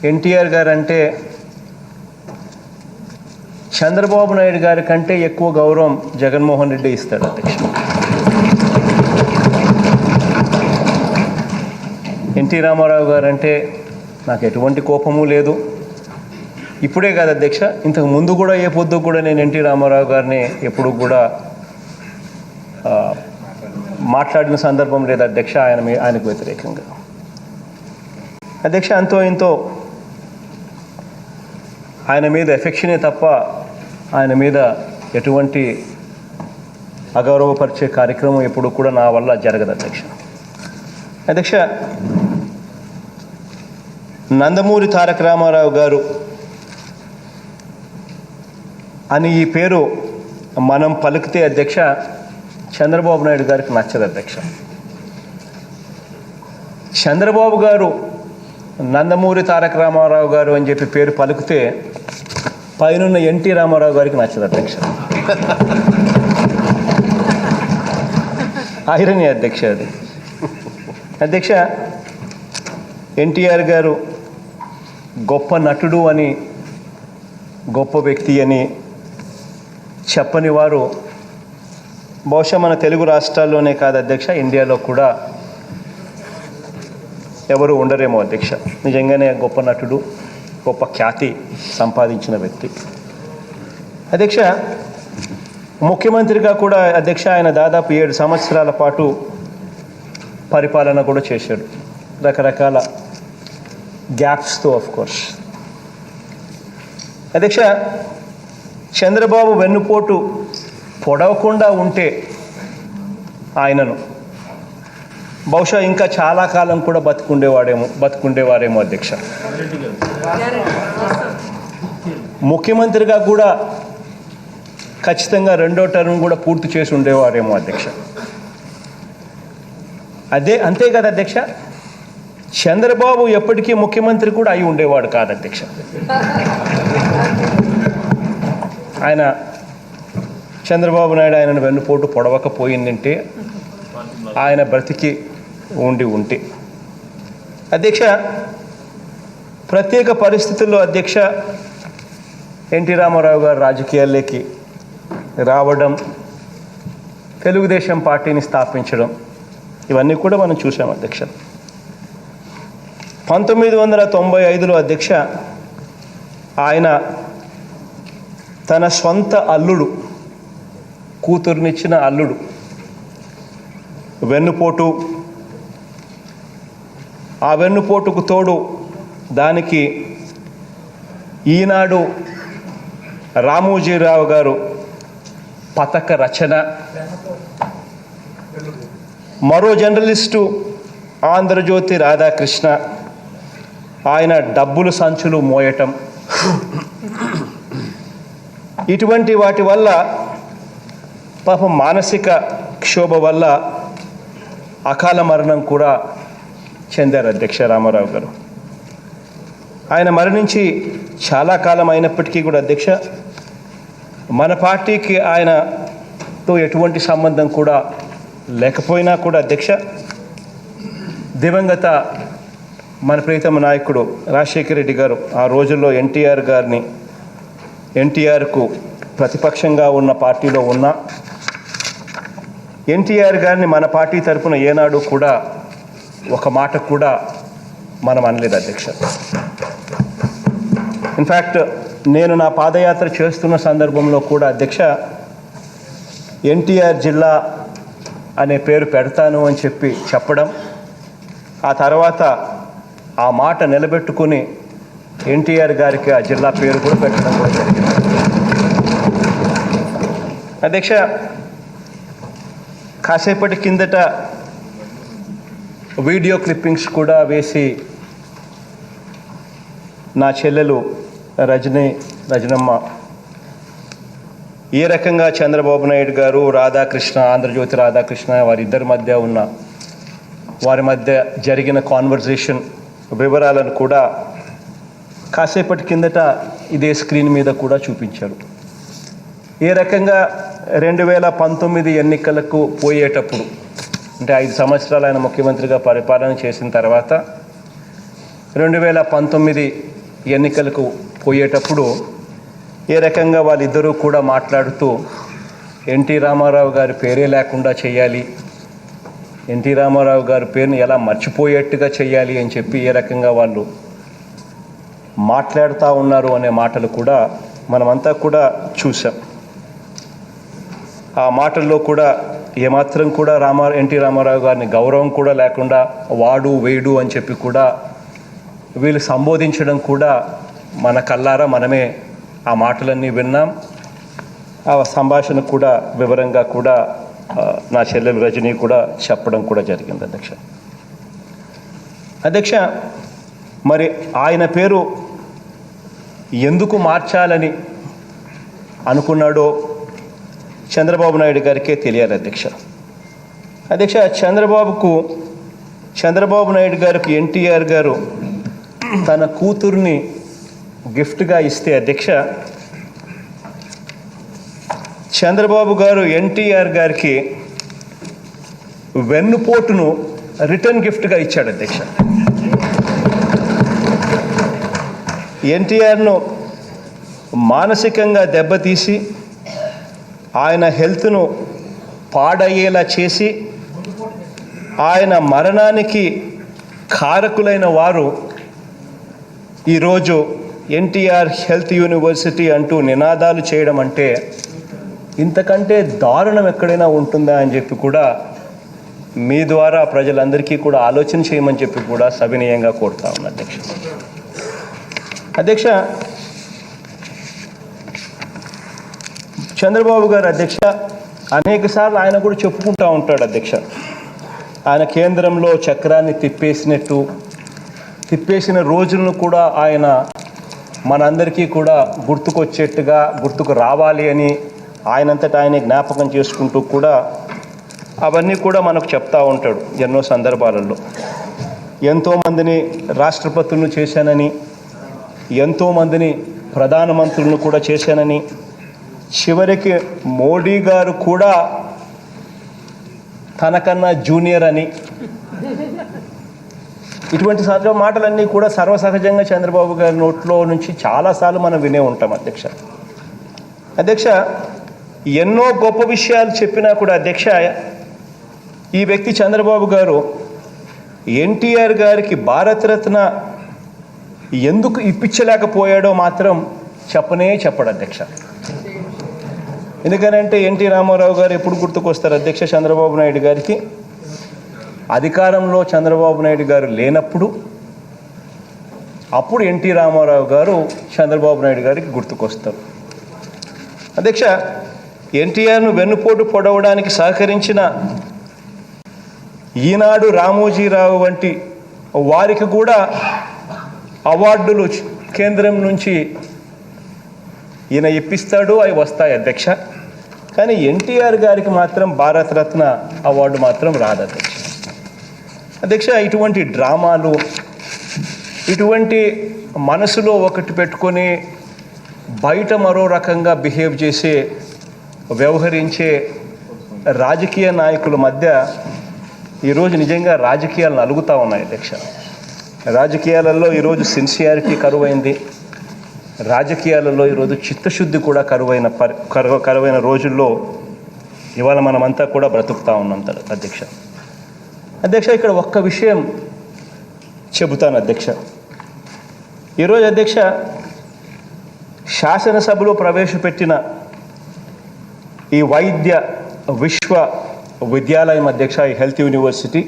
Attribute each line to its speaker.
Speaker 1: ఎన్టీఆర్ గారు అంటే చంద్రబాబు నాయుడు గారి కంటే ఎక్కువ గౌరవం జగన్మోహన్ రెడ్డి ఇస్తాడు అధ్యక్ష. ఎన్టీ రామారావు గారు అంటే నాకు ఎటువంటి కోపము లేదు. ఇప్పుడే కాదు అధ్యక్ష, ఇంతకు ముందు కూడా ఏ పొద్దు కూడా నేను ఎన్టీ రామారావు గారిని ఎప్పుడు కూడా మాట్లాడిన సందర్భం లేదు అధ్యక్ష ఆయనకు వ్యతిరేకంగా. అధ్యక్ష అంతో ఇంతో ఆయన మీద ఎఫెక్షనే తప్ప ఆయన మీద ఎటువంటి అగౌరవపరిచే కార్యక్రమం ఎప్పుడు కూడా నా వల్ల జరగదు అధ్యక్ష. అధ్యక్ష, నందమూరి తారక రామారావు గారు అని ఈ పేరు మనం పలికితే అధ్యక్ష చంద్రబాబు నాయుడు గారికి నచ్చదు అధ్యక్ష. చంద్రబాబు గారు నందమూరి తారక రామారావు గారు అని చెప్పి పేరు పలికితే పైనున్న ఎన్టీ రామారావు గారికి నచ్చదు అధ్యక్ష. ఐరనీ అధ్యక్ష అది. అధ్యక్ష, ఎన్టీఆర్ గారు గొప్ప నటుడు అని, గొప్ప వ్యక్తి అని చెప్పని వారు బహుశా మన తెలుగు రాష్ట్రాల్లోనే కాదు అధ్యక్ష, ఇండియాలో కూడా ఎవరు ఉండరేమో అధ్యక్ష. నిజంగానే గొప్ప నటుడు, గొప్ప ఖ్యాతి సంపాదించిన వ్యక్తి అధ్యక్ష. ముఖ్యమంత్రిగా కూడా అధ్యక్ష ఆయన దాదాపు 7 సంవత్సరాల పాటు పరిపాలన కూడా చేశాడు, రకరకాల గ్యాప్స్తో ఆఫ్ కోర్స్. అధ్యక్ష, చంద్రబాబు వెన్నుపోటు పొడవకుండా ఉంటే ఆయనను బహుశా ఇంకా చాలా కాలం కూడా బతుకుండేవారేమో అధ్యక్ష. ముఖ్యమంత్రిగా కూడా ఖచ్చితంగా 2వ టర్మ్ కూడా పూర్తి చేసి ఉండేవారేమో అధ్యక్ష. అంతే కదా అధ్యక్ష, చంద్రబాబు ఎప్పటికీ ముఖ్యమంత్రి కూడా అయి ఉండేవాడు కాదు అధ్యక్ష. ఆయన చంద్రబాబు నాయుడు ఆయనను వెన్నుపోటు పొడవకపోయిందంటే ఆయన బ్రతికి ఉంటే అధ్యక్ష, ప్రత్యేక పరిస్థితుల్లో అధ్యక్ష ఎన్టీ రామారావు గారు రాజకీయాల్లోకి రావడం, తెలుగుదేశం పార్టీని స్థాపించడం, ఇవన్నీ కూడా మనం చూసాం అధ్యక్ష. 1995లో అధ్యక్ష ఆయన తన సొంత అల్లుడు, కూతురునిచ్చిన అల్లుడు వెన్నుపోటు, ఆ వెన్నుపోటుకు తోడు దానికి ఈనాడు రామోజీరావు గారు పథక రచన, మరో జర్నలిస్టు ఆంధ్రజ్యోతి రాధాకృష్ణ ఆయన డబ్బులు సంచులు మోయటం, ఇటువంటి వాటి వల్ల పాపం మానసిక క్షోభ వల్ల అకాల మరణం కూడా చెందారు అధ్యక్ష రామారావు గారు. ఆయన మరణించి చాలా కాలం అయినప్పటికీ కూడా అధ్యక్ష మన పార్టీకి ఆయనతో ఎటువంటి సంబంధం కూడా లేకపోయినా కూడా అధ్యక్ష దివంగత మన ప్రీతమ నాయకుడు రాజశేఖర రెడ్డి గారు ఆ రోజుల్లో ఎన్టీఆర్కు ప్రతిపక్షంగా ఉన్న పార్టీలో ఉన్న ఎన్టీఆర్ గారిని మన పార్టీ తరఫున ఏనాడు కూడా ఒక మాట కూడా మనం అనలేదు అధ్యక్ష. ఇన్ఫ్యాక్ట్ నేను నా పాదయాత్ర చేస్తున్న సందర్భంలో కూడా అధ్యక్ష ఎన్టీఆర్ జిల్లా అనే పేరు పెడతాను అని చెప్పడం, ఆ తర్వాత ఆ మాట నిలబెట్టుకుని ఎన్టీఆర్ గారికి ఆ జిల్లా పేరు కూడా పెట్టడం కూడా జరిగింది అధ్యక్ష. కాసేపటి కిందట వీడియో క్లిప్పింగ్స్ కూడా వేసి నా చెల్లెలు రజనమ్మ ఏ రకంగా చంద్రబాబు నాయుడు గారు, రాధాకృష్ణ, ఆంధ్రజ్యోతి రాధాకృష్ణ వారి మధ్య జరిగిన కాన్వర్జేషన్ వివరాలను కూడా కాసేపటి కిందట ఇదే స్క్రీన్ మీద కూడా చూపించారు. ఏ రకంగా 2019 ఎన్నికలకు పోయేటప్పుడు, అంటే 5 సంవత్సరాలు ఆయన ముఖ్యమంత్రిగా పరిపాలన చేసిన తర్వాత 2019 ఎన్నికలకు పోయేటప్పుడు ఏ రకంగా వాళ్ళిద్దరూ కూడా మాట్లాడుతూ ఎన్టీ రామారావు గారి పేరే లేకుండా చేయాలి, ఎన్టీ రామారావు గారి పేరుని ఎలా మర్చిపోయేట్టుగా చేయాలి అని చెప్పి ఏ రకంగా వాళ్ళు మాట్లాడుతూ ఉన్నారు అనే మాటలు కూడా మనమంతా కూడా చూసాం. ఆ మాటల్లో కూడా ఏమాత్రం కూడా ఎన్టీ రామారావు గారిని గౌరవం కూడా లేకుండా వాడు వేడు అని చెప్పి కూడా వీళ్ళు సంబోధించడం కూడా మన కళ్ళారా మనమే ఆ మాటలన్నీ విన్నాం. ఆ సంభాషణ కూడా వివరంగా కూడా నా చెల్లెలు రజనీ కూడా చెప్పడం కూడా జరిగింది. అధ్యక్ష మరి ఆయన పేరు ఎందుకు మార్చాలని అనుకున్నాడో చంద్రబాబు నాయుడు గారికే తెలియాలి. అధ్యక్ష చంద్రబాబు నాయుడు గారికి ఎన్టీఆర్ గారు తన కూతుర్ని గిఫ్ట్గా ఇస్తే చంద్రబాబు గారు ఎన్టీఆర్ గారికి వెన్నుపోటును రిటర్న్ గిఫ్ట్గా ఇచ్చాడు. ఎన్టీఆర్ను మానసికంగా దెబ్బతీసి ఆయన హెల్త్ను పాడయ్యేలా చేసి ఆయన మరణానికి కారకులైన వారు ఈరోజు ఎన్టీఆర్ హెల్త్ యూనివర్సిటీ అంటూ నినాదాలు చేయడం అంటే ఇంతకంటే దారుణం ఎక్కడైనా ఉంటుందా అని చెప్పి కూడా మీ ద్వారా ప్రజలందరికీ కూడా ఆలోచన చేయమని చెప్పి కూడా సవినయంగా కోరుతా ఉన్నా. అధ్యక్ష చంద్రబాబు గారు అనేకసార్లు ఆయన కూడా చెప్పుకుంటూ ఉంటాడు. ఆయన కేంద్రంలో చక్రాన్ని తిప్పేసిన రోజులను కూడా ఆయన మనందరికీ కూడా గుర్తుకు రావాలి అని ఆయనంతటా ఆయన జ్ఞాపకం చేసుకుంటూ కూడా అవన్నీ కూడా మనకు చెప్తా ఉంటాడు ఎన్నో సందర్భాలలో. ఎంతోమందిని రాష్ట్రపతులను చేశానని, ఎంతోమందిని ప్రధానమంత్రులను కూడా చేశానని, చివరికి మోడీ గారు కూడా తనకన్నా జూనియర్ అని, ఇటువంటి మాటలన్నీ కూడా సర్వసహజంగా చంద్రబాబు గారి నోట్లో నుంచి చాలాసార్లు మనం వినే ఉంటాం. అధ్యక్ష ఎన్నో గొప్ప విషయాలు చెప్పినా కూడా ఈ వ్యక్తి చంద్రబాబు గారు ఎన్టీఆర్ గారికి భారతరత్న ఎందుకు ఇప్పించలేకపోయాడో మాత్రం చెప్పడు. ఎందుకనంటే ఎన్టీ రామారావు గారు ఎప్పుడు గుర్తుకొస్తారు చంద్రబాబు నాయుడు గారికి? అధికారంలో చంద్రబాబు నాయుడు గారు లేనప్పుడు అప్పుడు ఎన్టీ రామారావు గారు చంద్రబాబు నాయుడు గారికి గుర్తుకొస్తారు. ఎన్టీఆర్ను వెన్నుపోటు పొడవడానికి సహకరించిన ఈనాడు రామోజీరావు వంటి వారికి కూడా అవార్డులు కేంద్రం నుంచి ఈయన ఇప్పిస్తాడు, అవి వస్తాయి. కానీ ఎన్టీఆర్ గారికి మాత్రం భారతరత్న అవార్డు మాత్రం రాదు. ఇటువంటి డ్రామాలు, ఇటువంటి మనసులో ఒకటి పెట్టుకొని బయట మరో రకంగా బిహేవ్ చేసే వ్యవహరించే రాజకీయ నాయకుల మధ్య ఈరోజు నిజంగా రాజకీయాలు నలుగుతూ ఉన్నాయి. రాజకీయాలలో ఈరోజు సిన్సియారిటీ కరువైంది. రాజకీయాలలో ఈరోజు చిత్తశుద్ధి కూడా కరువైన రోజుల్లో ఇవాళ మనమంతా కూడా బ్రతుకుతూ ఉన్నాం. ఇక్కడ ఒక్క విషయం చెబుతాను. ఈరోజు శాసనసభలో ప్రవేశపెట్టిన ఈ వైద్య విశ్వవిద్యాలయం ఈ హెల్త్ యూనివర్సిటీ